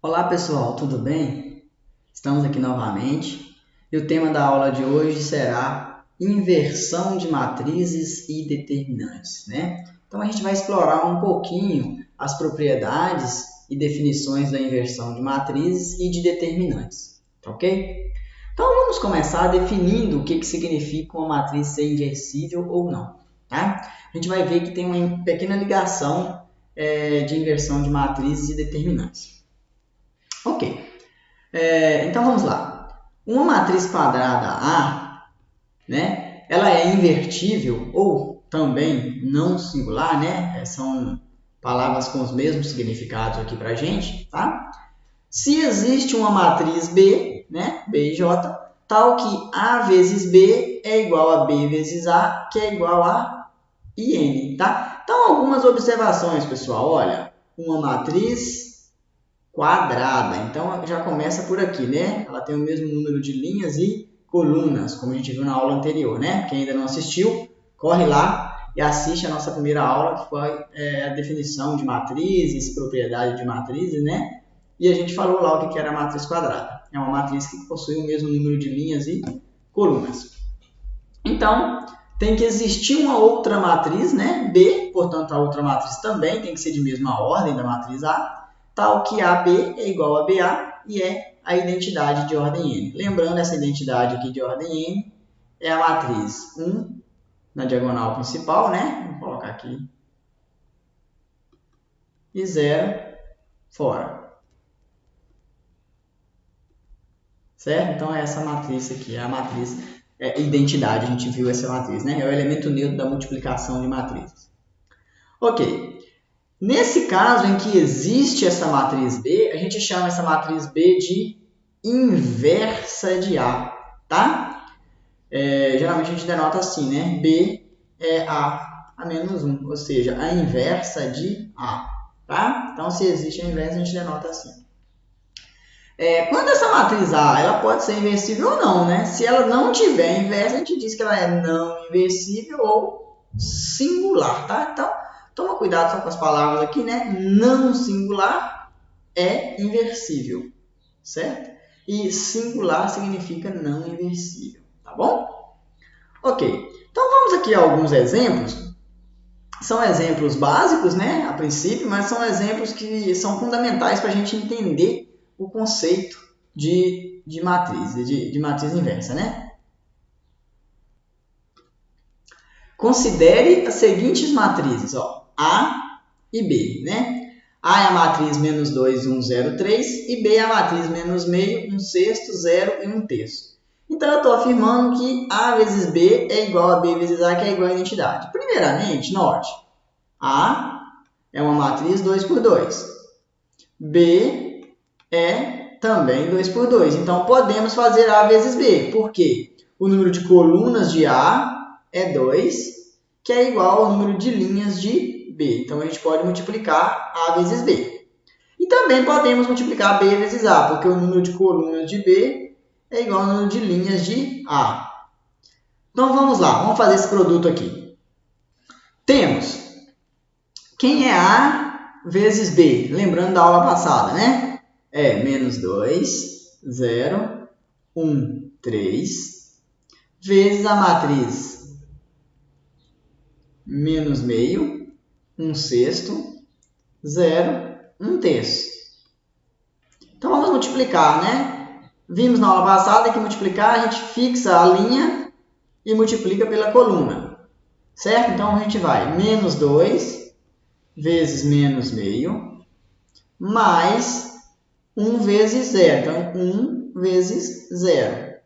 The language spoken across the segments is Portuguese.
Olá pessoal, tudo bem? Estamos aqui novamente e o tema da aula de hoje será inversão de matrizes e determinantes, né? Então a gente vai explorar um pouquinho as propriedades e definições da inversão de matrizes e de determinantes, tá ok? Então vamos começar definindo o que significa uma matriz ser inversível ou não, tá? A gente vai ver que tem uma pequena ligação de inversão de matrizes e determinantes. Ok, então vamos lá. Uma matriz quadrada A, né, ela é invertível ou também não singular, né? São palavras com os mesmos significados aqui para a gente, tá? Se existe uma matriz B, né, B e J, tal que A vezes B é igual a B vezes A, que é igual a IN, tá? Então, algumas observações, pessoal. Olha, uma matriz quadrada. Então, já começa por aqui, né? Ela tem o mesmo número de linhas e colunas, como a gente viu na aula anterior, né? Quem ainda não assistiu, corre lá e assiste a nossa primeira aula, que foi a definição de matrizes, propriedade de matrizes, né? E a gente falou lá o que era a matriz quadrada. É uma matriz que possui o mesmo número de linhas e colunas. Então, tem que existir uma outra matriz, né? B, portanto, a outra matriz também tem que ser de mesma ordem da matriz A, tal que AB é igual a BA e é a identidade de ordem N. Lembrando, essa identidade aqui de ordem N é a matriz 1 na diagonal principal, né? Vou colocar aqui. E 0 fora. Certo? Então, é essa matriz aqui, é a matriz identidade, a gente viu essa matriz, né? É o elemento neutro da multiplicação de matrizes. Ok. Nesse caso em que existe essa matriz B, a gente chama essa matriz B de inversa de A, tá? Geralmente a gente denota assim, né? B é A menos 1, ou seja, a inversa de A, tá? Então, se existe a inversa, a gente denota assim. Quando essa matriz A, ela pode ser inversível ou não, né? Se ela não tiver inversa, a gente diz que ela é não inversível ou singular, tá? Então, toma cuidado só com as palavras aqui, né? Não singular é inversível, certo? E singular significa não inversível, tá bom? Ok, então vamos aqui a alguns exemplos. São exemplos básicos, né, a princípio, mas são exemplos que são fundamentais para a gente entender o conceito de matriz, de matriz inversa, né? Considere as seguintes matrizes, ó, A e B, né? A é a matriz menos 2, 1, 0, 3 e B é a matriz menos meio, 1 sexto, 0 e 1 terço. Então, eu estou afirmando que A vezes B é igual a B vezes A, que é igual a identidade. Primeiramente, note, A é uma matriz 2 por 2. B é também 2 por 2. Então, podemos fazer A vezes B. Por quê? O número de colunas de A é 2, que é igual ao número de linhas de B. Então, a gente pode multiplicar A vezes B. E também podemos multiplicar B vezes A, porque o número de colunas de B é igual ao número de linhas de A. Então, vamos lá. Vamos fazer esse produto aqui. Temos quem é A vezes B? Lembrando da aula passada, né? É menos 2, 0, 1, 3, vezes a matriz menos meio, 1 sexto, 0, 1 terço. Então, vamos multiplicar, né? Vimos na aula passada que multiplicar, a gente fixa a linha e multiplica pela coluna. Certo? Então, a gente vai menos 2 vezes menos meio, mais 1 vezes 0. Então, 1 vezes 0.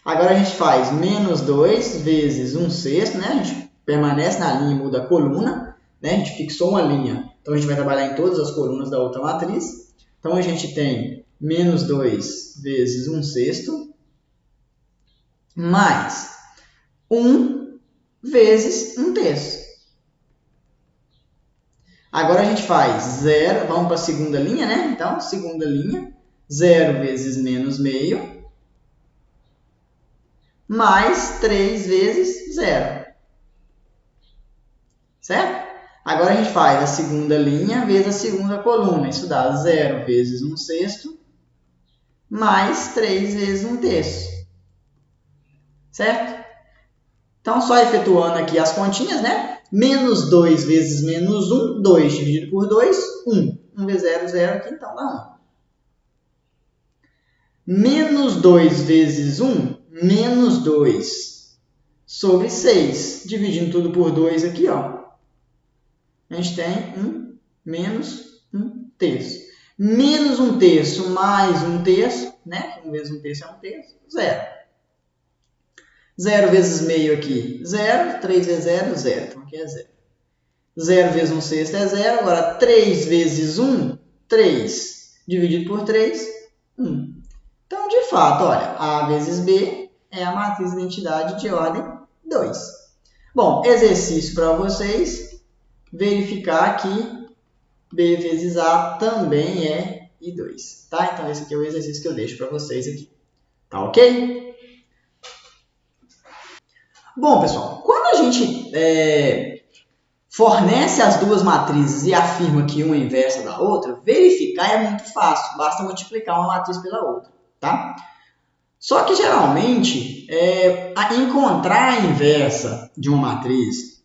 Agora, a gente faz menos 2 vezes 1 sexto, né? A gente permanece na linha e muda a coluna, né? A gente fixou uma linha, então a gente vai trabalhar em todas as colunas da outra matriz. Então, a gente tem menos 2 vezes 1 sexto, mais 1 vezes 1 terço. Agora a gente faz 0, vamos para a segunda linha, né? Então, segunda linha, 0 vezes menos meio, mais 3 vezes 0. Certo? Agora a gente faz a segunda linha vezes a segunda coluna. Isso dá 0 vezes 1/6 mais 3 vezes 1/3. Certo? Então, só efetuando aqui as continhas, né? Menos 2 vezes menos 1, 2 dividido por 2, 1. 1 vezes 0, 0 aqui, então dá 1. Menos 2 vezes 1, menos 2 sobre 6. Dividindo tudo por 2 aqui, ó. A gente tem 1 menos 1/3. Menos 1/3 mais 1/3, né? 1 vezes 1/3 é 1/3, 0. 0 vezes meio aqui, 0. 3 vezes 0, 0. Então aqui é 0. 0 vezes 1/6 é 0. Agora 3 vezes 1, 3. Dividido por 3, 1. Então, de fato, olha, A vezes B é a matriz de identidade de ordem 2. Bom, exercício para vocês verificar que B vezes A também é I2. Tá? Então, esse aqui é o exercício que eu deixo para vocês aqui. Tá ok? Bom, pessoal, quando a gente fornece as duas matrizes e afirma que uma é inversa da outra, verificar é muito fácil, basta multiplicar uma matriz pela outra, tá? Só que, geralmente, encontrar a inversa de uma matriz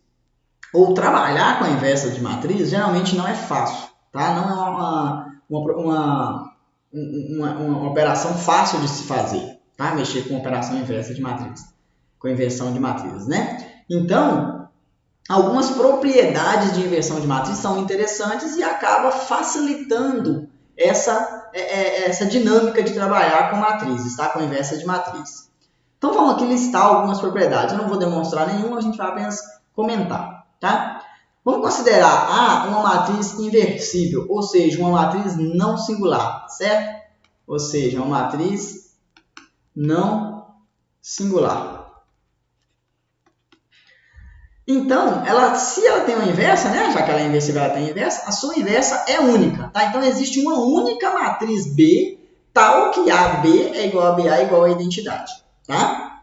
ou trabalhar com a inversa de matriz, geralmente não é fácil, tá? Não é uma operação fácil de se fazer, tá? Mexer com operação inversa de matriz, com inversão de matrizes, né? Então, algumas propriedades de inversão de matriz são interessantes e acaba facilitando essa dinâmica de trabalhar com matrizes, tá? Com inversa de matriz. Então, vamos aqui listar algumas propriedades. Eu não vou demonstrar nenhuma, a gente vai apenas comentar, tá? Vamos considerar A uma matriz inversível, ou seja, uma matriz não singular, certo? Ou seja, uma matriz não singular. Então, se ela tem uma inversa, né? Já que ela é inversível, ela tem inversa, a sua inversa é única, tá? Então, existe uma única matriz B, tal que AB é igual a BA igual a identidade, tá?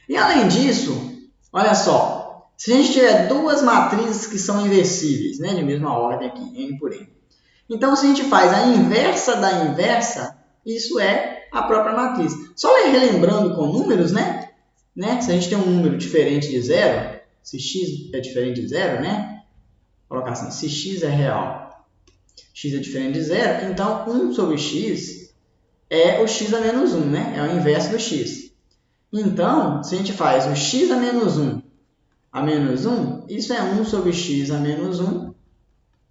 E além disso, olha só, se a gente tiver duas matrizes que são inversíveis, né? De mesma ordem aqui, N por N. Então, se a gente faz a inversa da inversa, isso é a própria matriz. Só relembrando com números, né? Se a gente tem um número diferente de zero, se x é diferente de zero, né? Vou colocar assim, se x é real, x é diferente de zero, então 1 sobre x é o x a menos 1, né? É o inverso do x. Então, se a gente faz o x a menos 1 a menos 1, isso é 1 sobre x a menos 1,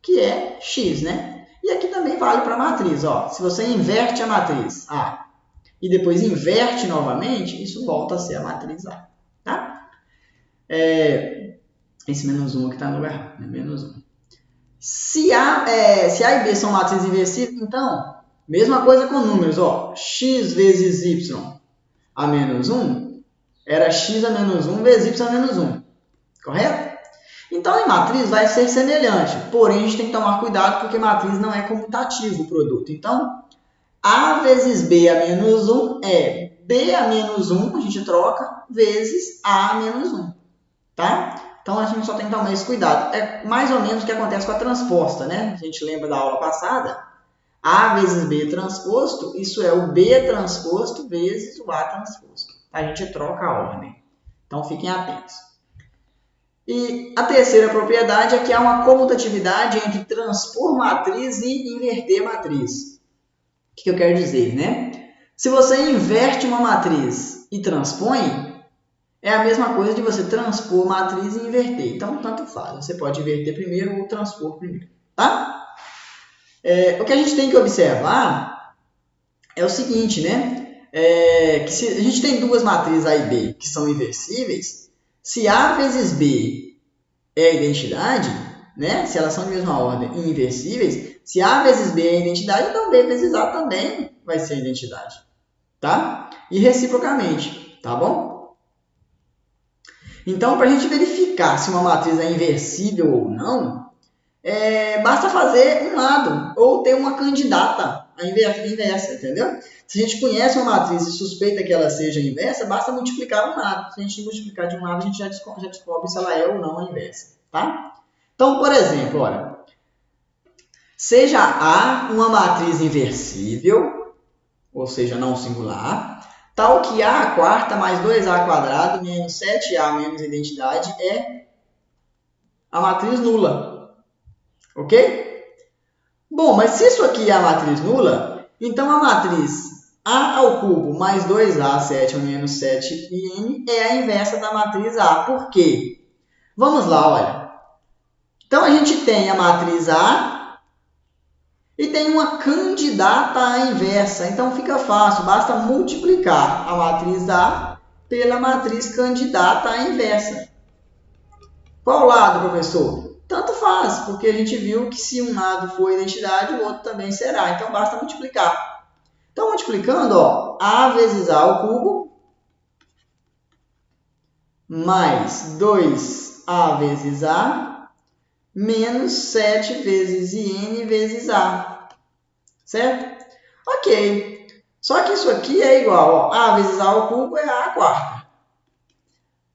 que é x, né? E aqui também vale para a matriz, ó. Se você inverte a matriz A e depois inverte novamente, isso volta a ser a matriz A, tá? Esse menos 1 aqui está no lugar errado, né? Menos 1. Se A e B são matrizes inversíveis, então, mesma coisa com números, ó. X vezes y a menos 1 era x a menos 1 vezes y a menos 1, correto? Então, em matriz vai ser semelhante, porém a gente tem que tomar cuidado porque matriz não é comutativo o produto. Então, A vezes B a menos 1 é B a menos 1, a gente troca, vezes A a menos 1. Tá? Então, a gente só tem que tomar esse cuidado. É mais ou menos o que acontece com a transposta, né? A gente lembra da aula passada. A vezes B transposto, isso é o B transposto vezes o A transposto. A gente troca a ordem. Então, fiquem atentos. E a terceira propriedade é que há uma comutatividade entre transpor matriz e inverter matriz. O que eu quero dizer, né? Se você inverte uma matriz e transpõe, é a mesma coisa de você transpor matriz e inverter. Então, tanto faz. Você pode inverter primeiro ou transpor primeiro. Tá? O que a gente tem que observar é o seguinte, né? Que se a gente tem duas matrizes A e B que são inversíveis, se A vezes B é a identidade, né? Se elas são de mesma ordem e inversíveis, se A vezes B é a identidade, então B vezes A também vai ser a identidade. Tá? E reciprocamente. Tá bom? Então, para a gente verificar se uma matriz é inversível ou não, basta fazer um lado, ou ter uma candidata a inversa, entendeu? Se a gente conhece uma matriz e suspeita que ela seja inversa, basta multiplicar um lado. Se a gente multiplicar de um lado, a gente já descobre se ela é ou não a inversa, tá? Então, por exemplo, olha, seja A uma matriz inversível, ou seja, não singular, tal que A quarta mais 2A quadrado menos 7A menos identidade é a matriz nula. Ok? Bom, mas se isso aqui é a matriz nula, então a matriz A ao cubo mais 2A sétima menos 7n é a inversa da matriz A. Por quê? Vamos lá, olha. Então a gente tem a matriz A e tem uma candidata à inversa. Então fica fácil, basta multiplicar a matriz A pela matriz candidata à inversa. Qual lado, professor? Tanto faz, porque a gente viu que se um lado for identidade, o outro também será. Então basta multiplicar. Então multiplicando, ó, A vezes A ao cubo mais 2A vezes A menos 7 vezes IN vezes A. Certo? Ok. Só que isso aqui é igual, ó, A vezes A ao cubo é A quarta.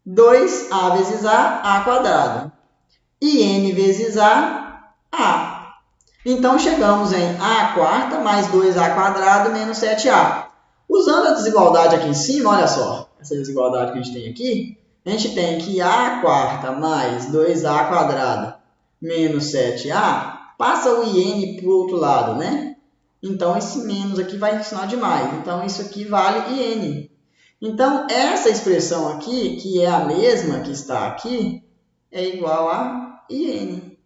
2A vezes A quadrado. E N vezes A. Então, chegamos em A quarta mais 2A quadrado menos 7A. Usando a desigualdade aqui em cima, olha só, essa desigualdade que a gente tem aqui, a gente tem que A quarta mais 2A quadrado menos 7A, passa o IN para o outro lado, né? Então, esse menos aqui vai ensinar demais. Então, isso aqui vale IN. Então, essa expressão aqui, que é a mesma que está aqui, é igual a IN.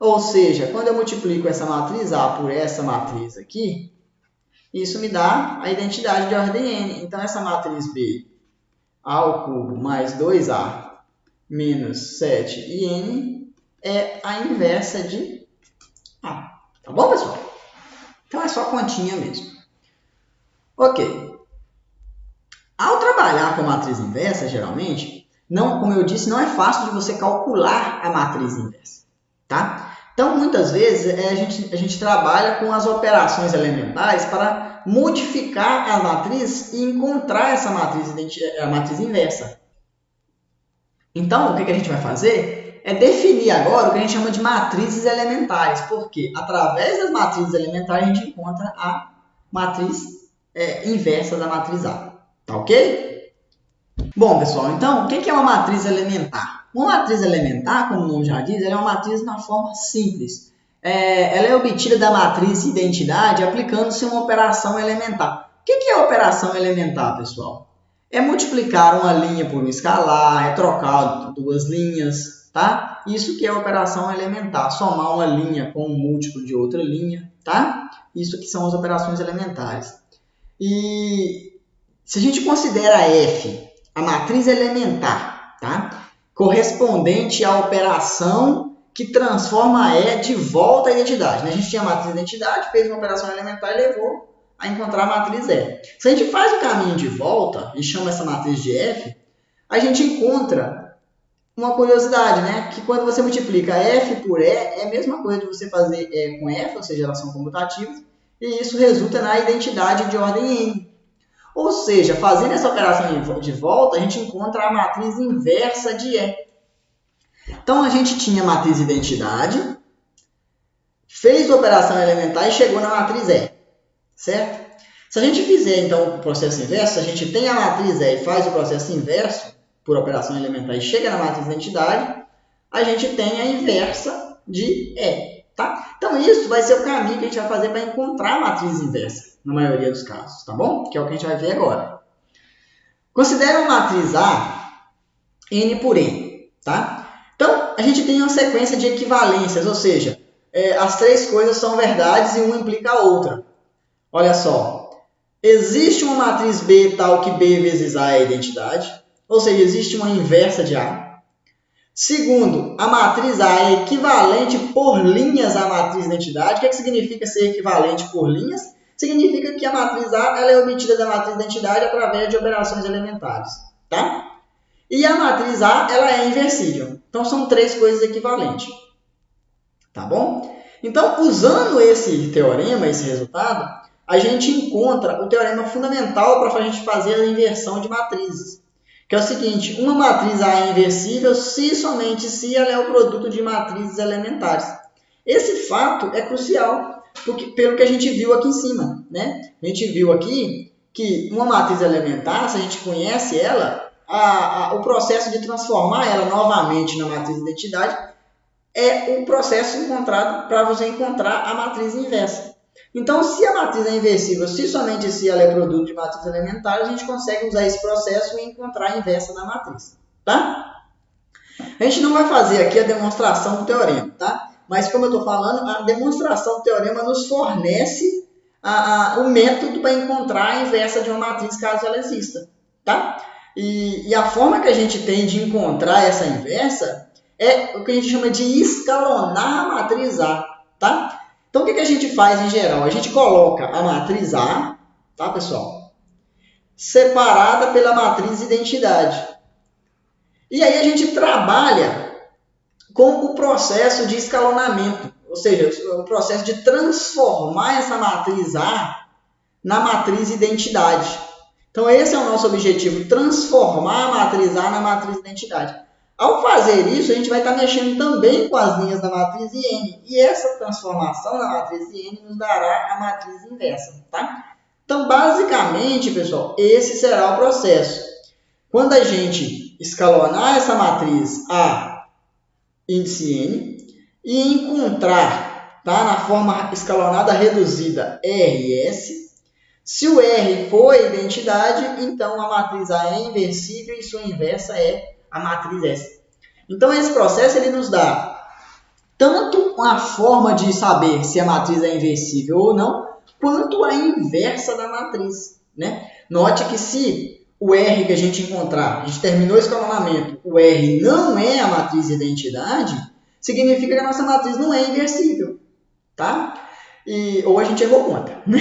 Ou seja, quando eu multiplico essa matriz A por essa matriz aqui, isso me dá a identidade de ordem N. Então, essa matriz B, A ao cubo mais 2A menos 7IN, é a inversa de A. Tá bom, pessoal? Então, é só continha mesmo. Ok. Ao trabalhar com matriz inversa, geralmente, não, como eu disse, não é fácil de você calcular a matriz inversa. Tá? Então, muitas vezes, a gente trabalha com as operações elementares para modificar a matriz e encontrar essa a matriz inversa. Então, o que a gente vai fazer é definir agora o que a gente chama de matrizes elementares, porque através das matrizes elementares a gente encontra a matriz inversa da matriz A. Tá ok? Bom, pessoal, então, o que é uma matriz elementar? Uma matriz elementar, como o nome já diz, ela é uma matriz na forma simples. Ela é obtida da matriz identidade aplicando-se uma operação elementar. O que é a operação elementar, pessoal? É multiplicar uma linha por um escalar, é trocar duas linhas, tá? Isso que é a operação elementar, somar uma linha com um múltiplo de outra linha, tá? Isso que são as operações elementares. E se a gente considera F a matriz elementar, tá? Correspondente à operação que transforma E de volta à identidade, né? A gente tinha a matriz identidade, fez uma operação elementar e levou a encontrar a matriz E. Se a gente faz o caminho de volta e chama essa matriz de F, a gente encontra uma curiosidade, né? Que quando você multiplica F por E, é a mesma coisa de você fazer E com F, ou seja, elas são comutativas, e isso resulta na identidade de ordem N. Ou seja, fazendo essa operação de volta, a gente encontra a matriz inversa de E. Então, a gente tinha a matriz identidade, fez a operação elementar e chegou na matriz E. Certo? Se a gente fizer, então, o processo inverso, a gente tem a matriz E e faz o processo inverso por operação elementar e chega na matriz identidade, a gente tem a inversa de E. Tá? Então, isso vai ser o caminho que a gente vai fazer para encontrar a matriz inversa, na maioria dos casos, tá bom? Que é o que a gente vai ver agora. Considera uma matriz A, N por N, tá? Então, a gente tem uma sequência de equivalências, ou seja, as três coisas são verdades e uma implica a outra. Olha só, existe uma matriz B tal que B vezes A é a identidade, ou seja, existe uma inversa de A. Segundo, a matriz A é equivalente por linhas à matriz identidade. O que significa ser equivalente por linhas? Significa que a matriz A ela é obtida da matriz identidade através de operações elementares. Tá? E a matriz A ela é inversível. Então, são três coisas equivalentes. Tá bom? Então, usando esse teorema, esse resultado, a gente encontra o teorema fundamental para a gente fazer a inversão de matrizes. que é o seguinte: uma matriz A é inversível se somente se ela é o produto de matrizes elementares. Esse fato é crucial, porque, pelo que a gente viu aqui em cima, né? A gente viu aqui que uma matriz elementar, se a gente conhece ela, o processo de transformar ela novamente na matriz de identidade é o processo encontrado para você encontrar a matriz inversa. Então, se a matriz é inversível, se somente se ela é produto de matriz elementar, a gente consegue usar esse processo e encontrar a inversa da matriz, tá? A gente não vai fazer aqui a demonstração do teorema, tá? Mas, como eu estou falando, a demonstração do teorema nos fornece o método para encontrar a inversa de uma matriz caso ela exista, tá? E a forma que a gente tem de encontrar essa inversa é o que a gente chama de escalonar a matriz A, tá? Então, o que a gente faz em geral? A gente coloca a matriz A, tá, pessoal? Separada pela matriz identidade. E aí a gente trabalha com o processo de escalonamento, ou seja, o processo de transformar essa matriz A na matriz identidade. Então, esse é o nosso objetivo, transformar a matriz A na matriz identidade. Ao fazer isso, a gente vai estar mexendo também com as linhas da matriz IN. E essa transformação na matriz IN nos dará a matriz inversa, tá? Então, basicamente, pessoal, esse será o processo. Quando a gente escalonar essa matriz A índice N e encontrar, tá, na forma escalonada reduzida RS, se o R for identidade, então a matriz A é inversível e sua inversa é a matriz S. Então, esse processo ele nos dá tanto a forma de saber se a matriz é inversível ou não, quanto a inversa da matriz, né? Note que se o R que a gente encontrar, a gente terminou o escalonamento, o R não é a matriz identidade, significa que a nossa matriz não é inversível, tá? Ou a gente errou conta, né?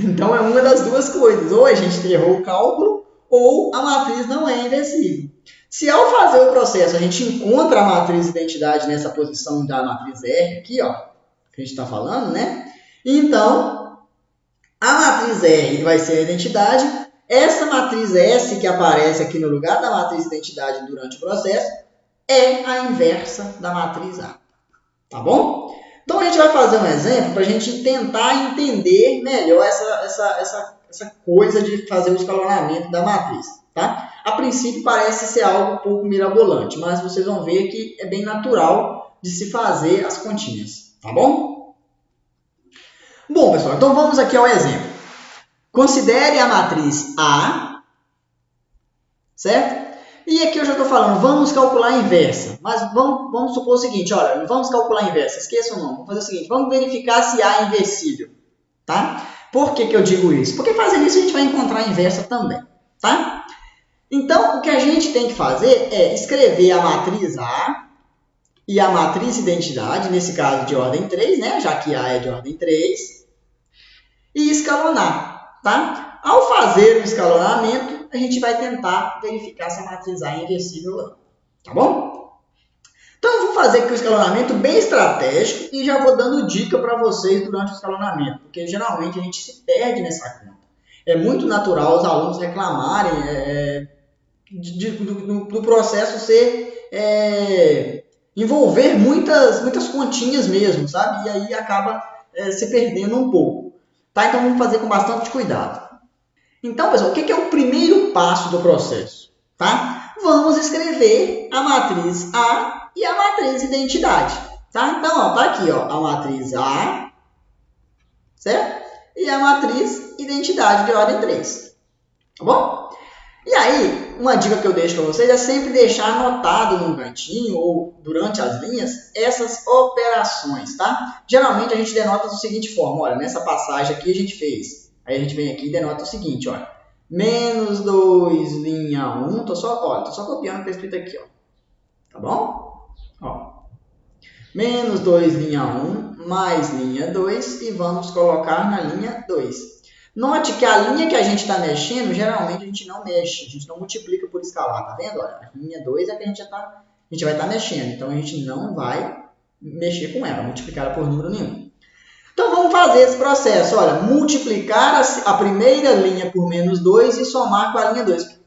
Então, é uma das duas coisas. Ou a gente errou o cálculo, ou a matriz não é inversível. Se ao fazer o processo a gente encontra a matriz identidade nessa posição da matriz R aqui, ó, que a gente está falando, né? Então, a matriz R vai ser a identidade. Essa matriz S que aparece aqui no lugar da matriz identidade durante o processo é a inversa da matriz A. Tá bom? Então, a gente vai fazer um exemplo para a gente tentar entender melhor essa coisa de fazer o escalonamento da matriz. Tá? A princípio parece ser algo um pouco mirabolante, mas vocês vão ver que é bem natural de se fazer as continhas. Tá bom? Bom, pessoal, então vamos aqui ao exemplo. Considere a matriz A, certo? E aqui eu já estou falando, vamos calcular a inversa. Mas vamos supor o seguinte, olha, vamos calcular a inversa, esqueçam não. Vamos fazer o seguinte, vamos verificar se A é inversível, tá? Por que eu digo isso? Porque fazendo isso a gente vai encontrar a inversa também, tá? Então, o que a gente tem que fazer é escrever a matriz A e a matriz identidade, nesse caso de ordem 3, né? Já que A é de ordem 3, e escalonar, tá? Ao fazer o escalonamento, a gente vai tentar verificar se a matriz A é inversível ou não, tá bom? Então, eu vou fazer aqui um escalonamento bem estratégico e já vou dando dica para vocês durante o escalonamento, porque geralmente a gente se perde nessa conta. É muito natural os alunos reclamarem do processo envolver muitas continhas mesmo, sabe? E aí acaba se perdendo um pouco. Tá? Então, vamos fazer com bastante cuidado. Então, pessoal, o que é o primeiro passo do processo? Tá? Vamos escrever a matriz A e a matriz identidade. Tá? Então, ó, tá aqui ó, a matriz A, certo? E a matriz identidade de ordem 3. Tá bom? E aí, uma dica que eu deixo para vocês é sempre deixar anotado num cantinho ou durante as linhas essas operações, tá? Geralmente a gente denota da seguinte forma, olha, nessa passagem aqui a gente fez. Aí a gente vem aqui e denota o seguinte, olha, menos 2, linha 1, tô só copiando o que está escrito aqui, ó. Tá bom? Ó. Menos 2, linha 1, mais linha 2 e vamos colocar na linha 2. Note que a linha que a gente está mexendo, geralmente a gente não mexe, a gente não multiplica por escalar, tá vendo? Olha, a linha 2 é que a gente vai estar mexendo, então a gente não vai mexer com ela, multiplicar ela por número nenhum. Então vamos fazer esse processo, olha, multiplicar a primeira linha por menos 2 e somar com a linha 2.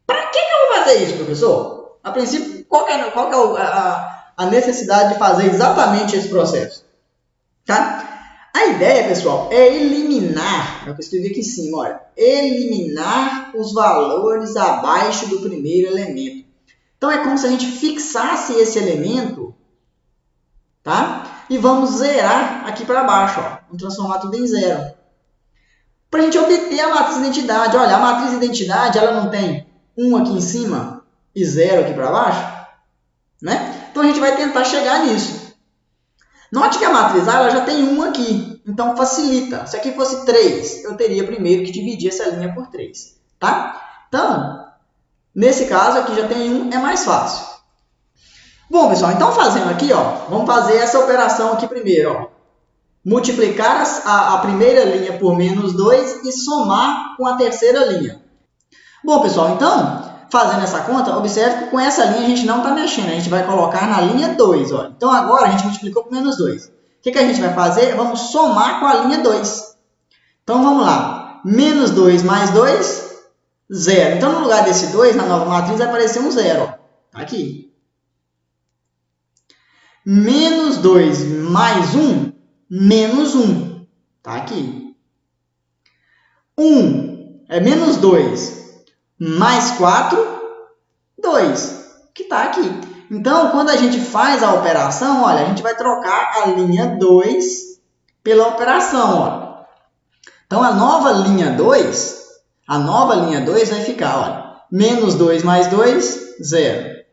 Para que eu vou fazer fazer isso, professor? A princípio, qual que é a necessidade de fazer exatamente esse processo? Tá? A ideia, pessoal, é eliminar, é o que eu escrevi aqui em cima, olha, eliminar os valores abaixo do primeiro elemento. Então, é como se a gente fixasse esse elemento, tá? E vamos zerar aqui para baixo, ó. Vamos transformar tudo em zero. Para a gente obter a matriz de identidade. Olha, a matriz de identidade, ela não tem 1 aqui em cima e 0 aqui para baixo? Né? Então, a gente vai tentar chegar nisso. Note que a matriz A ela já tem 1 aqui. Então, facilita. Se aqui fosse 3, eu teria primeiro que dividir essa linha por 3. Tá? Então, nesse caso aqui já tem 1, é mais fácil. Bom, pessoal, então fazendo aqui, ó, vamos fazer essa operação aqui primeiro, ó. Multiplicar a primeira linha por menos 2 e somar com a terceira linha. Bom, pessoal, então, fazendo essa conta, observe que com essa linha a gente não está mexendo, a gente vai colocar na linha 2, ó. Então agora a gente multiplicou por menos 2. O que a gente vai fazer? Vamos somar com a linha 2. Então vamos lá, menos 2 mais 2, 0. Então no lugar desse 2, na nova matriz, vai aparecer um 0, ó. Tá aqui. Menos 2 mais 1, menos 1. Tá aqui. 1 é menos 2 mais 4, 2. Que tá aqui. Então, quando a gente faz a operação, olha, a gente vai trocar a linha 2 pela operação, ó. Então, a nova linha 2 vai ficar, olha, menos 2 mais 2, 0.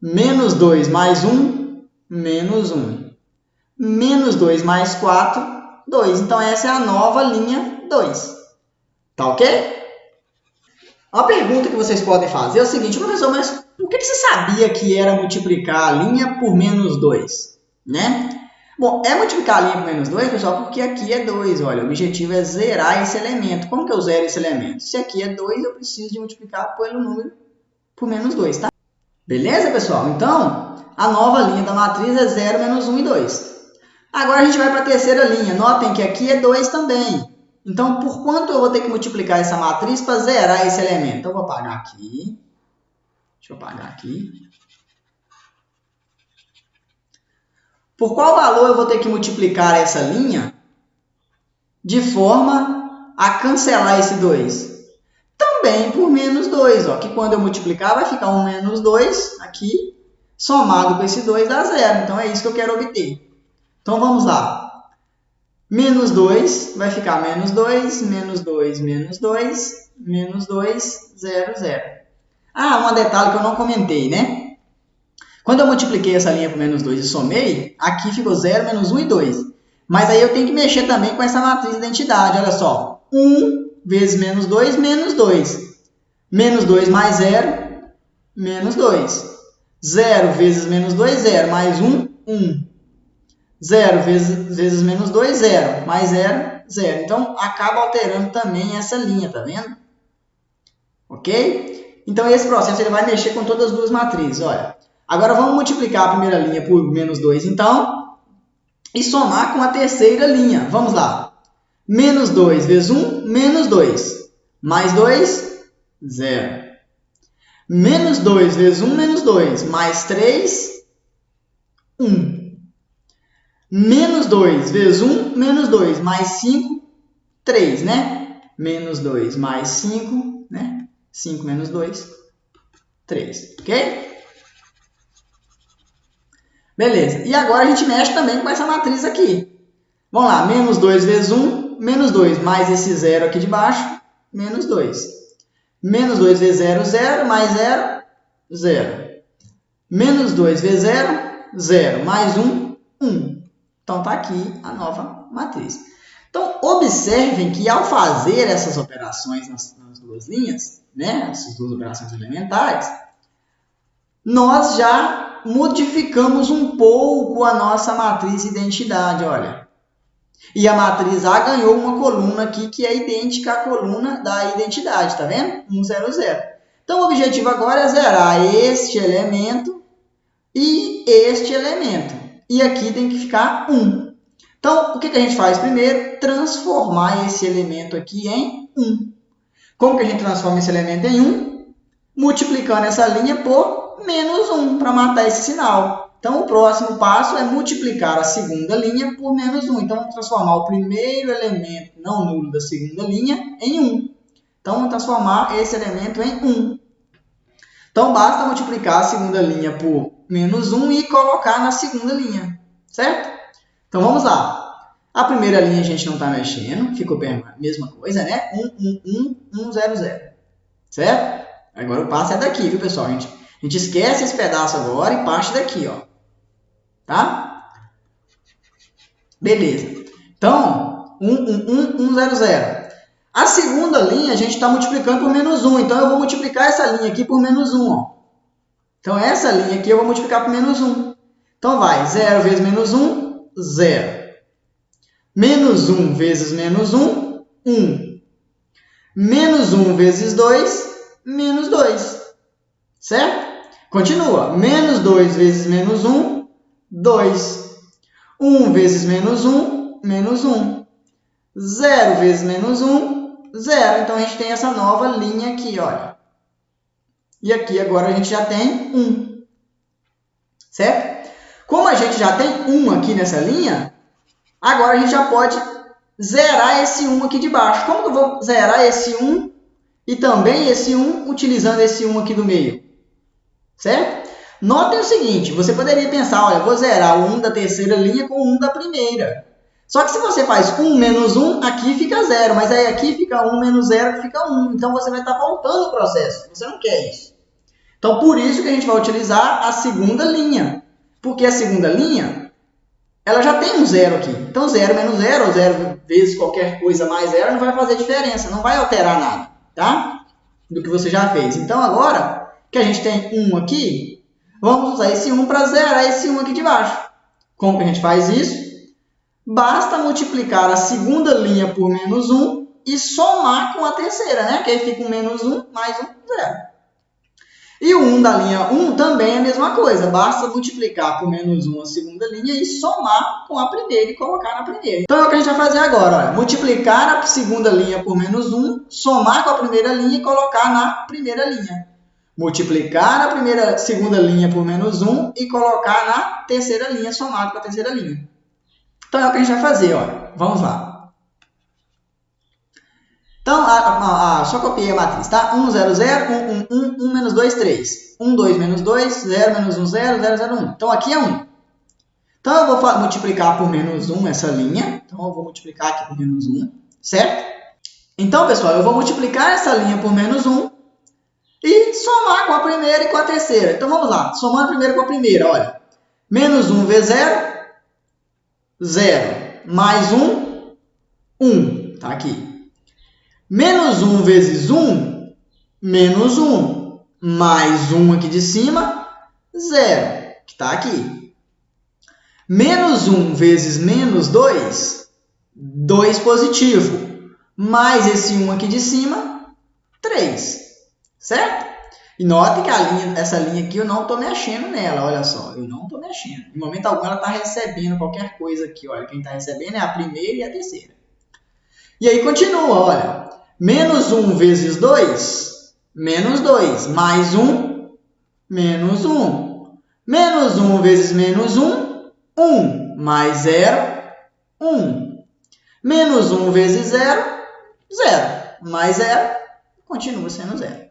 Menos 2 mais 1, menos 1. Menos 2 mais 4, 2. Então, essa é a nova linha 2. Tá ok? A pergunta que vocês podem fazer é o seguinte, professor, mas por que você sabia que era multiplicar a linha por menos 2? Né? Bom, é multiplicar a linha por menos 2, pessoal, porque aqui é 2. Olha, o objetivo é zerar esse elemento. Como que eu zero esse elemento? Se aqui é 2, eu preciso de multiplicar pelo número por menos 2, tá? Beleza, pessoal? Então, a nova linha da matriz é 0, menos 1 e 2. Agora a gente vai para a terceira linha. Notem que aqui é 2 também. Então, por quanto eu vou ter que multiplicar essa matriz para zerar esse elemento? Então, eu vou apagar aqui. Deixa eu apagar aqui. Por qual valor eu vou ter que multiplicar essa linha de forma a cancelar esse 2? Também por menos 2, ó, que quando eu multiplicar vai ficar um menos 2 aqui, somado com esse 2 dá 0. Então, é isso que eu quero obter. Então, vamos lá. Menos 2 vai ficar menos 2, menos 2, menos 2, menos 2, 0, 0. Ah, um detalhe que eu não comentei, né? Quando eu multipliquei essa linha por menos 2 e somei, aqui ficou 0, menos 1 e 2. Mas aí eu tenho que mexer também com essa matriz de identidade. Olha só, 1 vezes menos 2, menos 2. Menos 2 mais 0, menos 2. 0 vezes menos 2, 0. Mais 1, 1. 0 vezes menos 2, 0. Mais 0, 0. Então, acaba alterando também essa linha, tá vendo? Ok? Então, esse processo ele vai mexer com todas as duas matrizes. Olha, agora vamos multiplicar a primeira linha por menos 2, então, e somar com a terceira linha. Vamos lá. Menos 2 vezes 1, menos 2. Mais 2, 0. Menos 2 vezes 1, menos 2. Mais 3, 1. Menos 2 vezes 1, menos 2. Mais 5, 3, né? Menos 2 mais 5, né? 5 menos 2, 3. Ok? Beleza. E agora a gente mexe também com essa matriz aqui. Vamos lá. Menos 2 vezes 1, menos 2. Mais esse 0 aqui de baixo, menos 2. Menos 2 vezes 0, 0. Mais 0, 0. Menos 2 vezes 0, 0. Mais 1, 1. Então, está aqui a nova matriz. Então, observem que ao fazer essas operações nas duas linhas, né, essas duas operações elementares, nós já modificamos um pouco a nossa matriz de identidade, olha. E a matriz A ganhou uma coluna aqui que é idêntica à coluna da identidade, tá vendo? 1, 0, 0. Então, o objetivo agora é zerar este elemento e este elemento. E aqui tem que ficar 1. Então, o que a gente faz primeiro? Transformar esse elemento aqui em 1. Como que a gente transforma esse elemento em 1? multiplicando essa linha por menos 1 para matar esse sinal. Então, o próximo passo é multiplicar a segunda linha por menos 1. Então, vamos transformar o primeiro elemento não nulo da segunda linha em 1. Então, vamos transformar esse elemento em 1. Então, basta multiplicar a segunda linha por menos 1 e colocar na segunda linha, certo? Então, vamos lá. A primeira linha a gente não está mexendo, ficou a mesma coisa, né? 1, 1, 1, 1, 0, 0. Certo? Agora o passo é daqui, viu, pessoal? A gente esquece esse pedaço agora e parte daqui, ó. Tá? Beleza. Então, 1, 1, 1, 1, 0, 0. A segunda linha a gente está multiplicando por menos 1. Então, eu vou multiplicar essa linha aqui por menos 1, ó. Então, essa linha aqui eu vou multiplicar por menos 1. Então, vai. 0 vezes menos 1, 0. Menos 1 vezes menos 1, 1. Menos 1 vezes 2, menos 2. Certo? Continua. Menos 2 vezes menos 1, 2. 1 vezes menos 1, menos 1. 0 vezes menos 1, 0. Então, a gente tem essa nova linha aqui, olha. E aqui agora a gente já tem 1. Certo? Como a gente já tem 1 aqui nessa linha, agora a gente já pode zerar esse 1 aqui de baixo. Como que eu vou zerar esse 1 e também esse 1 utilizando esse 1 aqui do meio? Certo? Notem o seguinte, você poderia pensar, olha, vou zerar o 1 da terceira linha com o 1 da primeira. Só que se você faz 1 menos 1, aqui fica 0, mas aí aqui fica 1 menos 0, fica 1. Então, você vai estar voltando o processo. Você não quer isso. Então, por isso que a gente vai utilizar a segunda linha. Porque a segunda linha, ela já tem um 0 aqui. Então, 0 menos 0, ou 0 vezes qualquer coisa mais 0, não vai fazer diferença. Não vai alterar nada, tá? Do que você já fez. Então, agora que a gente tem 1 aqui, vamos usar esse 1 para zerar esse 1 aqui de baixo. Como que a gente faz isso? Basta multiplicar a segunda linha por menos 1 e somar com a terceira, né? Que aí fica um menos 1 mais 1, 0. E o 1 da linha 1 também é a mesma coisa. Basta multiplicar por menos 1 a segunda linha e somar com a primeira e colocar na primeira. Então, é o que a gente vai fazer agora. Olha. Multiplicar a segunda linha por menos 1, somar com a primeira linha e colocar na primeira linha. Multiplicar a segunda linha por menos 1 e colocar na terceira linha, somado com a terceira linha. Então, é o que a gente vai fazer. Olha. Vamos lá. Então, só copiei a matriz, tá? 1, 0, 0, 1, 1, 1, 1, menos 2, 3. 1, 2, menos 2, 0, menos 1, 0, 0, 0, 1. Então, aqui é 1. Então, eu vou multiplicar por menos 1 essa linha. Então, eu vou multiplicar aqui por menos 1, certo? Então, pessoal, eu vou multiplicar essa linha por menos 1 e somar com a primeira e com a terceira. Então, vamos lá. Somando a primeira com a primeira, olha. Menos 1 vezes 0, 0. Mais 1, 1. Tá aqui. Menos 1 vezes 1, menos 1. Mais 1 aqui de cima, 0, que está aqui. Menos 1 vezes menos 2, 2 positivo. Mais esse 1 aqui de cima, 3. Certo? E note que essa linha aqui eu não estou mexendo nela, olha só. Eu não estou mexendo. Em momento algum ela está recebendo qualquer coisa aqui. Olha, quem está recebendo é a primeira e a terceira. E aí continua, olha. Menos 1 vezes 2, menos 2. Mais 1, menos 1. Menos 1 vezes menos 1, 1. Mais 0, 1. Menos 1 vezes 0, 0. Mais 0, continua sendo 0.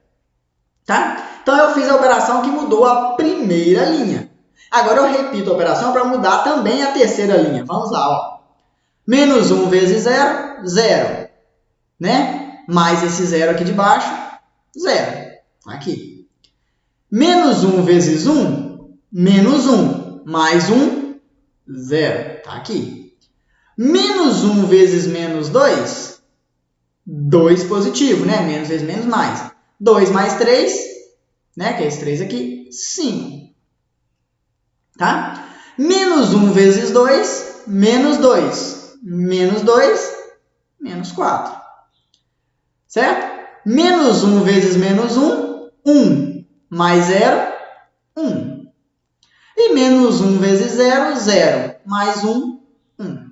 Tá? Então, eu fiz a operação que mudou a primeira linha. Agora, eu repito a operação para mudar também a terceira linha. Vamos lá, ó. Menos 1 vezes 0, 0. Né? Mais esse 0 aqui de baixo, 0. Aqui. Menos 1 vezes 1, menos 1. Mais 1, 0. Tá aqui. Menos 1 vezes menos 2, 2 positivo, né? Menos vezes menos mais. 2 mais 3, né? Que é esse 3 aqui, 5. Tá? Menos 1 vezes 2, menos 2. Menos 2, menos 4. Certo? Menos 1 vezes menos 1, 1. Mais 0, 1. E menos 1 vezes 0, 0. Mais 1, 1.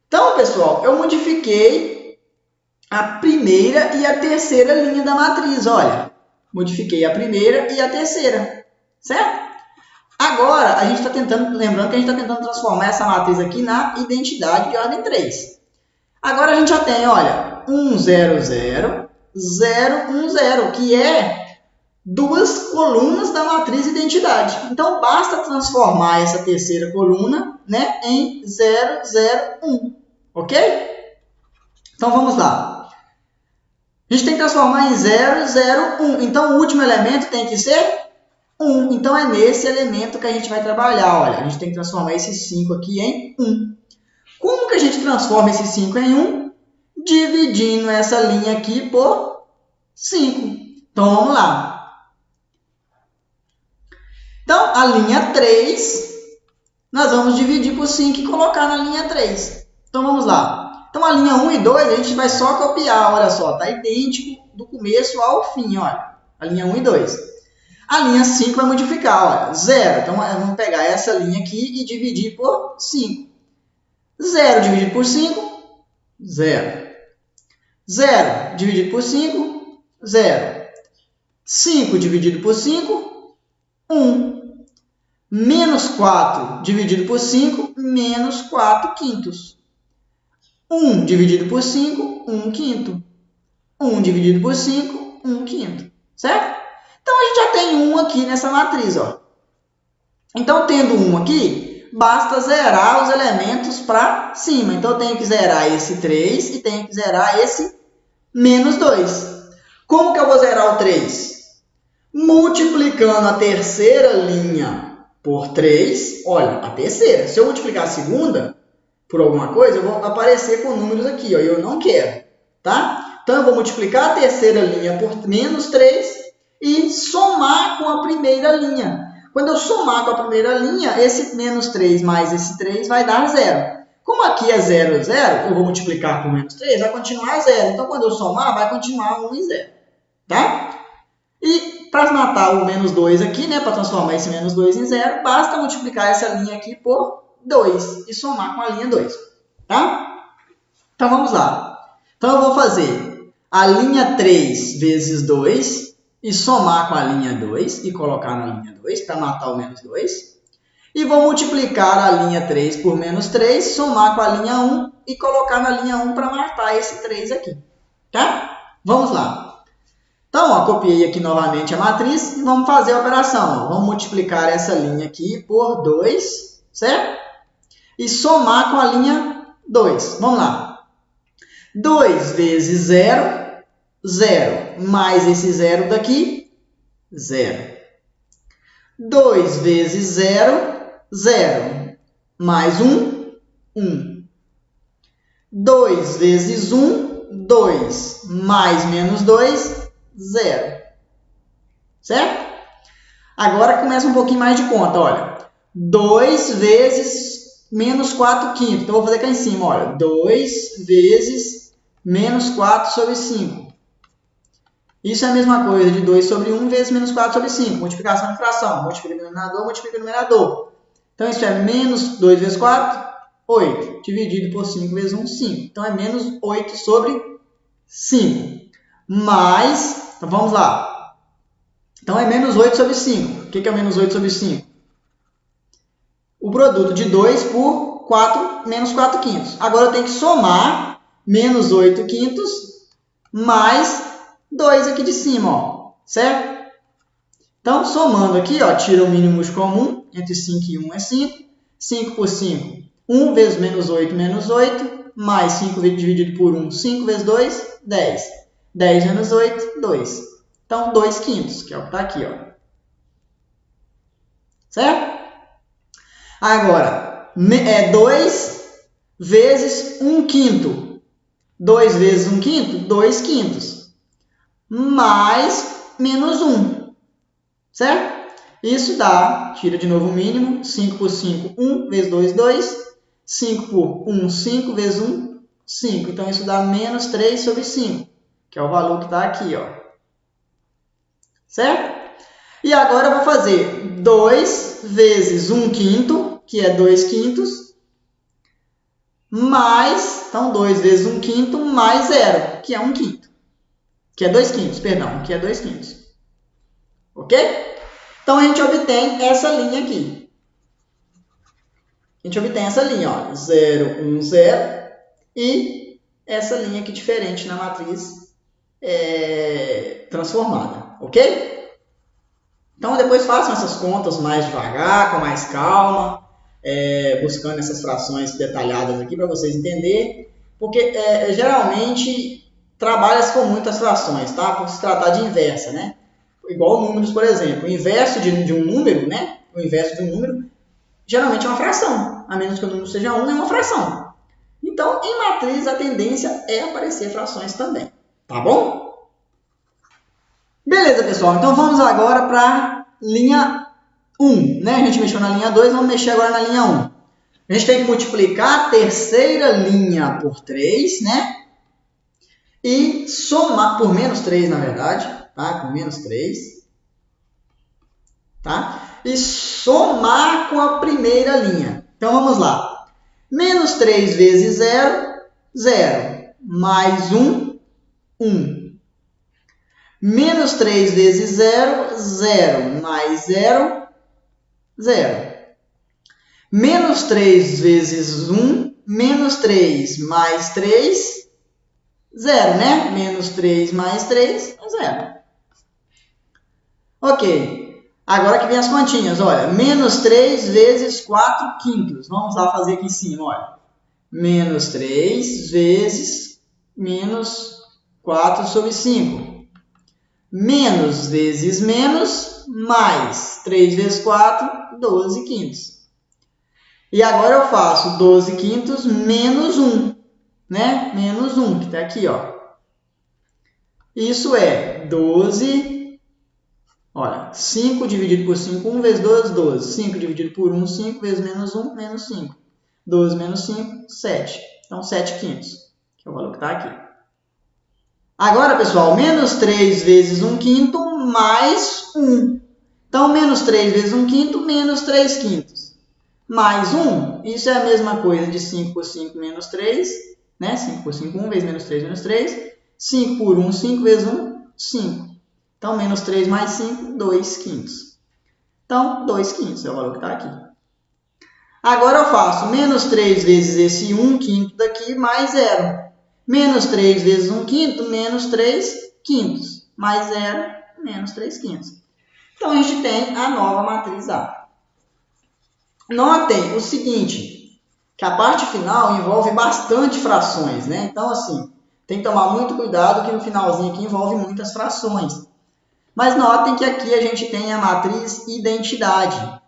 Então, pessoal, eu modifiquei a primeira e a terceira linha da matriz. Olha, Modifiquei a primeira e a terceira, certo? Agora, a gente está tentando, lembrando que a gente está tentando transformar essa matriz aqui na identidade de ordem 3. Agora a gente já tem, olha, 1, 0, 0, 0, 1, 0, que é duas colunas da matriz identidade. Então, basta transformar essa terceira coluna, né, em 0, 0, 1, ok? Então, vamos lá. A gente tem que transformar em 0, 0, 1. Então, o último elemento tem que ser 1. Então, é nesse elemento que a gente vai trabalhar. Olha, a gente tem que transformar esse 5 aqui em 1. Como que a gente transforma esse 5 em 1? Dividindo essa linha aqui por 5. Então, vamos lá. Então, a linha 3, nós vamos dividir por 5 e colocar na linha 3. Então, vamos lá. Então, a linha 1 e 2, a gente vai só copiar, olha só, está idêntico do começo ao fim, olha, a linha 1 e 2. A linha 5 vai modificar, olha, 0. Então, vamos pegar essa linha aqui e dividir por 5. 0 dividido por 5, 0. 0 dividido por 5, 0. 5 dividido por 5, 1. Menos 4 dividido por 5, menos 4 quintos. 1 dividido por 5, 1 quinto. 1 dividido por 5, 1 quinto. Certo? Então, a gente já tem 1 aqui nessa matriz. Ó. Então, tendo 1 aqui, basta zerar os elementos para cima. Então, eu tenho que zerar esse 3 e tenho que zerar esse menos 2. Como que eu vou zerar o 3? Multiplicando a terceira linha por 3. Olha, a terceira. Se eu multiplicar a segunda por alguma coisa, eu vou aparecer com números aqui, ó, e eu não quero, tá? Então, eu vou multiplicar a terceira linha por menos 3 e somar com a primeira linha. Quando eu somar com a primeira linha, esse menos 3 mais esse 3 vai dar 0. Como aqui é 0, 0, eu vou multiplicar por menos 3, vai continuar 0. Então, quando eu somar, vai continuar 1 e 0, tá? E para matar o menos 2 aqui, né, para transformar esse menos 2 em 0, basta multiplicar essa linha aqui por 2 e somar com a linha 2, tá? Então, vamos lá. Então, eu vou fazer a linha 3 vezes 2 e somar com a linha 2 e colocar na linha 2 para matar o menos 2. E vou multiplicar a linha 3 por menos 3, somar com a linha 1 e colocar na linha 1 para matar esse 3 aqui, tá? Vamos lá. Então, ó, copiei aqui novamente a matriz e vamos fazer a operação. Ó. Vamos multiplicar essa linha aqui por 2, certo? E somar com a linha 2. Vamos lá. 2 vezes 0, 0. Mais esse 0 daqui, 0. 2 vezes 0, 0. Mais 1, 1. 2 vezes 1, 2. Mais menos 2, 0. Certo? Agora começa um pouquinho mais de conta, olha. 2 vezes menos 4 quinto. Então, eu vou fazer aqui em cima, olha. 2 vezes menos 4 sobre 5. Isso é a mesma coisa de 2 sobre 1 vezes menos 4 sobre 5. Multiplicação de fração. Multiplica o denominador, multiplica o numerador. Então, isso é menos 2 vezes 4, 8. Dividido por 5 vezes 1, 5. Então, é menos 8 sobre 5. Mais, então vamos lá. Então, é menos 8 sobre 5. O que é menos 8 sobre 5? O produto de 2 por 4, menos 4 quintos. Agora, eu tenho que somar menos 8 quintos mais 2 aqui de cima, ó, certo? Então, somando aqui, ó, tira o mínimo comum, entre 5 e 1 é 5. 5 por 5, 1 vezes menos 8, mais 5 dividido por 1, 5 vezes 2, 10. 10 menos 8, 2. Então, 2 quintos, que é o que está aqui, ó. Certo? Agora, 2 vezes 1 quinto. 2 vezes 1 quinto, 2 quintos. Mais menos 1. Certo? Isso dá, tira de novo o mínimo, 5 por 5, 1 vezes 2, 2. 5 por 1, 5 vezes 1, 5. Então, isso dá menos 3 sobre 5, que é o valor que está aqui, ó. Certo? E agora eu vou fazer 2 vezes 1 quinto, que é 2 quintos, mais, então 2 vezes 1 quinto mais 0, que é 1 quinto. Que é 2 quintos, perdão, que é 2 quintos. Ok? Então, a gente obtém essa linha aqui. A gente obtém essa linha, ó, 0, 1, 0, e essa linha aqui diferente na matriz transformada, ok? Então, depois façam essas contas mais devagar, com mais calma, buscando essas frações detalhadas aqui para vocês entenderem, porque geralmente trabalha-se com muitas frações, tá? Por se tratar de inversa, né? Igual números, por exemplo. O inverso de um número, né? O inverso de um número geralmente é uma fração. A menos que o número seja 1, é uma fração. Então, em matriz, a tendência é aparecer frações também. Tá bom? Beleza, pessoal. Então, vamos agora para a linha 1. Né? A gente mexeu na linha 2, vamos mexer agora na linha 1. A gente tem que multiplicar a terceira linha por 3, né? E somar, por menos 3, na verdade, tá? Com menos 3, tá? E somar com a primeira linha. Então, vamos lá. Menos 3 vezes 0, 0. Mais 1, 1. Menos 3 vezes 0, 0. Mais 0, 0. Menos 3 vezes 1, menos 3 mais 3, 0, né? Menos 3 mais 3 é 0. Ok. Agora que vem as continhas, olha. Menos 3 vezes 4 quintos. Vamos lá fazer aqui em cima, olha. Menos 3 vezes menos 4 sobre 5. Menos vezes menos, mais 3 vezes 4, 12 quintos. E agora eu faço 12 quintos menos 1, né? Menos 1, que está aqui, ó. Isso é 12, olha, 5 dividido por 5, 1 vezes 2, 12. 5 dividido por 1, 5 vezes menos 1, menos 5. 12 menos 5, 7. Então, 7 quintos, que é o valor que está aqui. Agora, pessoal, menos 3 vezes 1 quinto mais 1. Então, menos 3 vezes 1 quinto, menos 3 quintos. Mais 1, isso é a mesma coisa de 5 por 5 menos 3, né? 5 por 5, 1 vezes menos 3 menos 3. 5 por 1, 5 vezes 1, 5. Então, menos 3 mais 5, 2 quintos. Então, 2 quintos é o valor que está aqui. Agora eu faço menos 3 vezes esse 1 quinto daqui, mais 0. Menos 3 vezes 1 quinto, menos 3 quintos. Mais 0, menos 3 quintos. Então, a gente tem a nova matriz A. Notem o seguinte, que a parte final envolve bastante frações, né? Então, assim, tem que tomar muito cuidado que no finalzinho aqui envolve muitas frações. Mas notem que aqui a gente tem a matriz identidade,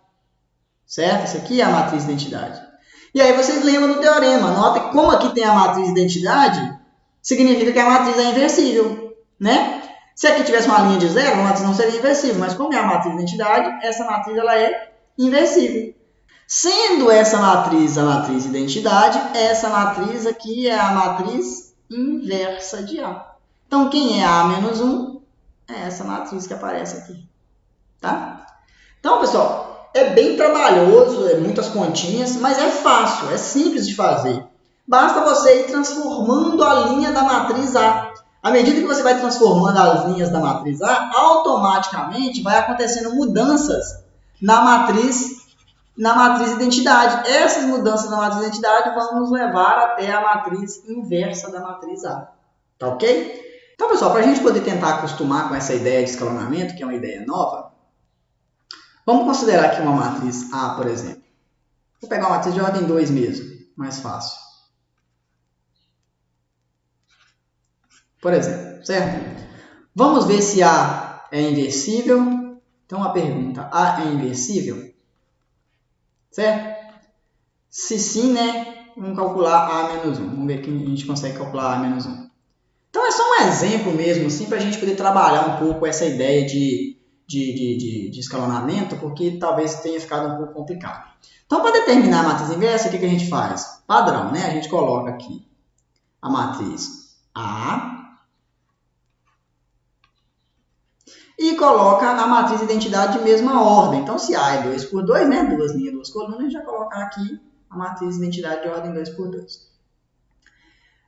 certo? Essa aqui é a matriz identidade. E aí vocês lembram do teorema. Notem que como aqui tem a matriz identidade, significa que a matriz é inversível, né? Se aqui tivesse uma linha de zero, a matriz não seria inversível. Mas como é a matriz identidade, essa matriz ela é inversível. Sendo essa matriz a matriz identidade, essa matriz aqui é a matriz inversa de A. Então, quem é A menos 1 é essa matriz que aparece aqui. Tá? Então, pessoal, é bem trabalhoso, é muitas continhas, mas é fácil, é simples de fazer. Basta você ir transformando a linha da matriz A. À medida que você vai transformando as linhas da matriz A, automaticamente vai acontecendo mudanças na matriz identidade. Essas mudanças na matriz identidade vão nos levar até a matriz inversa da matriz A. Tá ok? Então, pessoal, para a gente poder tentar acostumar com essa ideia de escalonamento, que é uma ideia nova, vamos considerar aqui uma matriz A, por exemplo. Vou pegar uma matriz de ordem 2 mesmo, mais fácil. Por exemplo, certo? Vamos ver se A é inversível. Então, a pergunta, A é inversível? Certo? Se sim, né? Vamos calcular A menos 1. Vamos ver que a gente consegue calcular A menos 1. Então, é só um exemplo mesmo, assim, para a gente poder trabalhar um pouco essa ideia de escalonamento, porque talvez tenha ficado um pouco complicado. Então, para determinar a matriz inversa, o que a gente faz? Padrão, né? A gente coloca aqui a matriz A e coloca a matriz identidade de mesma ordem. Então, se A é 2 por 2, né? Duas linhas, duas colunas, a gente vai colocar aqui a matriz identidade de ordem 2 por 2.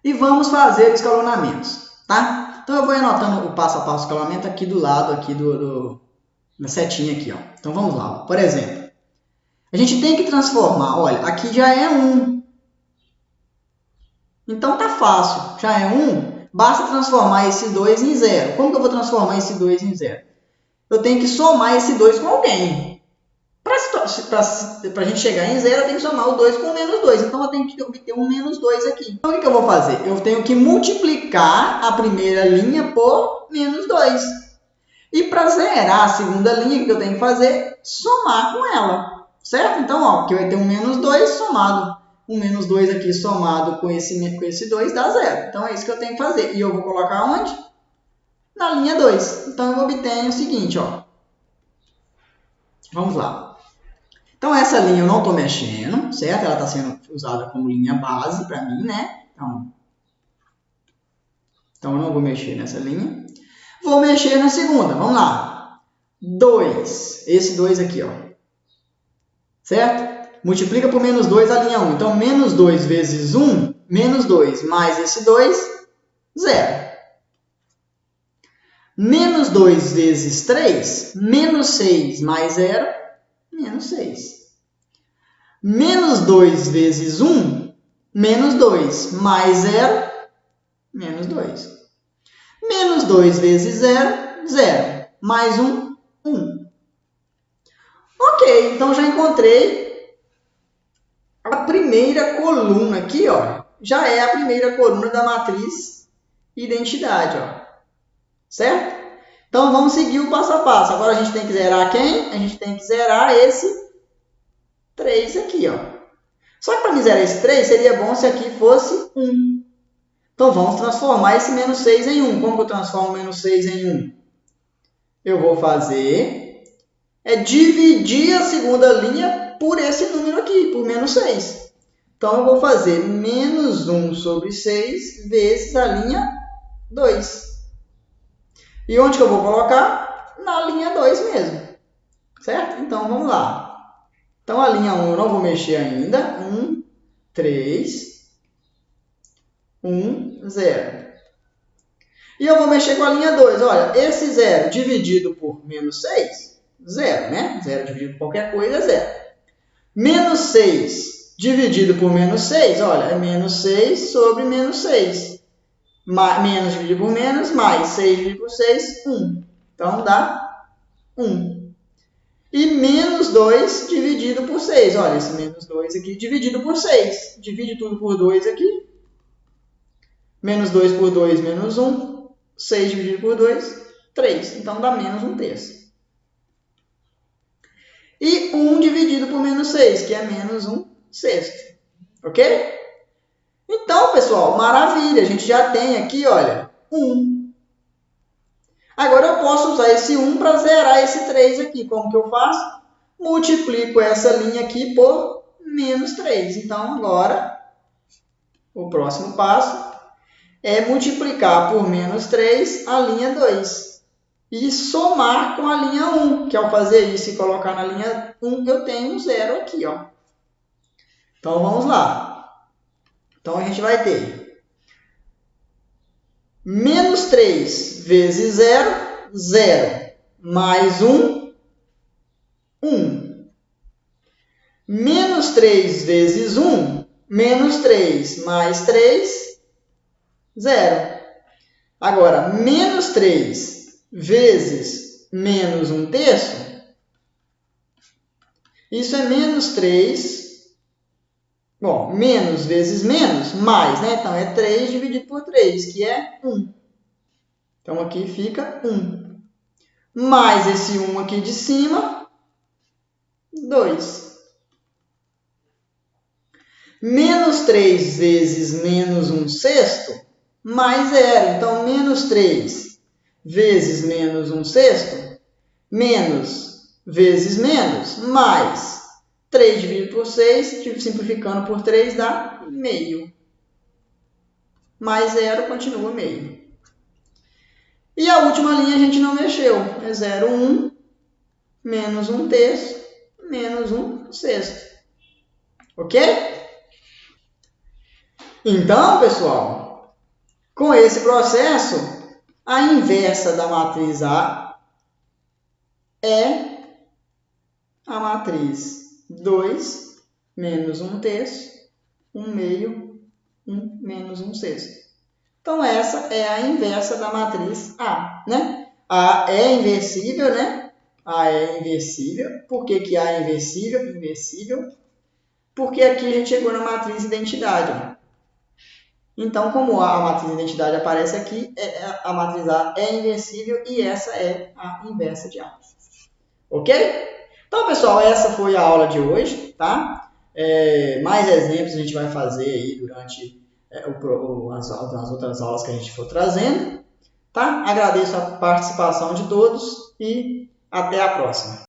E vamos fazer escalonamentos, tá? Então, eu vou anotando o passo a passo do escalonamento aqui do lado aqui do na setinha aqui, ó. Então vamos lá. Por exemplo, a gente tem que transformar, olha, aqui já é 1. Então tá fácil, já é 1, basta transformar esse 2 em 0. Como que eu vou transformar esse 2 em 0? Eu tenho que somar esse 2 com alguém. Para a gente chegar em 0, eu tenho que somar o 2 com o menos 2. Então eu tenho que obter um menos 2 aqui. Então o que eu vou fazer? Eu tenho que multiplicar a primeira linha por menos 2. E para zerar a segunda linha, o que eu tenho que fazer? Somar com ela. Certo? Então, ó, aqui vai ter um menos 2 somado. Um menos 2 aqui somado com esse 2 dá 0. Então é isso que eu tenho que fazer. E eu vou colocar onde? Na linha 2. Então eu obtenho o seguinte, ó. Vamos lá. Então essa linha eu não estou mexendo, certo? Ela está sendo usada como linha base para mim, né? Então eu não vou mexer nessa linha. Vou mexer na segunda. Vamos lá. 2. Esse 2 aqui, ó. Certo? Multiplica por menos 2 a linha 1. Então, menos 2 vezes 1, menos 2 mais esse 2, 0. Menos 2 vezes 3, menos 6 mais 0, menos 6. Menos 2 vezes 1, menos 2 mais 0, menos 2. Menos 2 vezes 0, 0. Mais 1, 1. Ok, então já encontrei a primeira coluna aqui, ó, já é a primeira coluna da matriz identidade, ó. Certo? Então vamos seguir o passo a passo. Agora a gente tem que zerar quem? A gente tem que zerar esse 3 aqui, ó. Só que para me zerar esse 3, seria bom se aqui fosse 1. Então vamos transformar esse menos 6 em 1. Como que eu transformo o menos 6 em 1? Eu vou fazer dividir a segunda linha por esse número aqui, por menos 6. Então, eu vou fazer menos 1 sobre 6 vezes a linha 2. E onde que eu vou colocar? Na linha 2 mesmo. Certo? Então, vamos lá. Então, a linha 1 eu não vou mexer ainda. 1, 3, 1, 0. E eu vou mexer com a linha 2. Olha, esse 0 dividido por menos 6, 0, né? 0 dividido por qualquer coisa é 0. Menos 6 dividido por menos 6, olha, é menos 6 sobre menos 6. Menos dividido por menos, mais 6 dividido por 6, 1. Então, dá 1. E menos 2 dividido por 6. Olha, esse menos 2 aqui dividido por 6. Divide tudo por 2 aqui. Menos 2 por 2, menos 1. 6 dividido por 2, 3. Então, dá menos 1/3. E 1 dividido por menos 6, que é menos 1/6. Ok? Então, pessoal, maravilha. A gente já tem aqui, olha, 1. Agora eu posso usar esse 1 para zerar esse 3 aqui. Como que eu faço? Multiplico essa linha aqui por menos 3. Então, agora, o próximo passo é multiplicar por menos 3 a linha 2. E somar com a linha 1, que ao fazer isso e colocar na linha 1, eu tenho um 0 aqui, ó. Então, vamos lá. Então, a gente vai ter menos 3 vezes 0, 0. Mais 1, 1. Menos 3 vezes 1, menos 3 mais 3, 0. Agora, menos 3 vezes menos 1/3, isso é menos 3. Bom, menos vezes menos, mais, né? Então, é 3 dividido por 3, que é 1. Então, aqui fica 1. Mais esse 1 aqui de cima, 2. Menos 3 vezes menos 1/6, mais 0. Então, menos 3 vezes menos 1/6, menos vezes menos, mais 3 dividido por 6, simplificando por 3, dá meio. Mais 0 continua meio. E a última linha a gente não mexeu. É 0, 1, menos 1/3, menos 1/6. Ok? Então, pessoal, com esse processo, a inversa da matriz A é a matriz 2 menos 1/3, 1/2, 1 menos 1/6. Então, essa é a inversa da matriz A, né? A é inversível, né? A é inversível. Por que A é inversível? Inversível. Porque aqui a gente chegou na matriz identidade. Então, como a matriz identidade aparece aqui, a matriz A é inversível e essa é a inversa de A. Ok? Então, pessoal, essa foi a aula de hoje, tá? Mais exemplos a gente vai fazer aí durante as outras aulas que a gente for trazendo, tá? Agradeço a participação de todos e até a próxima.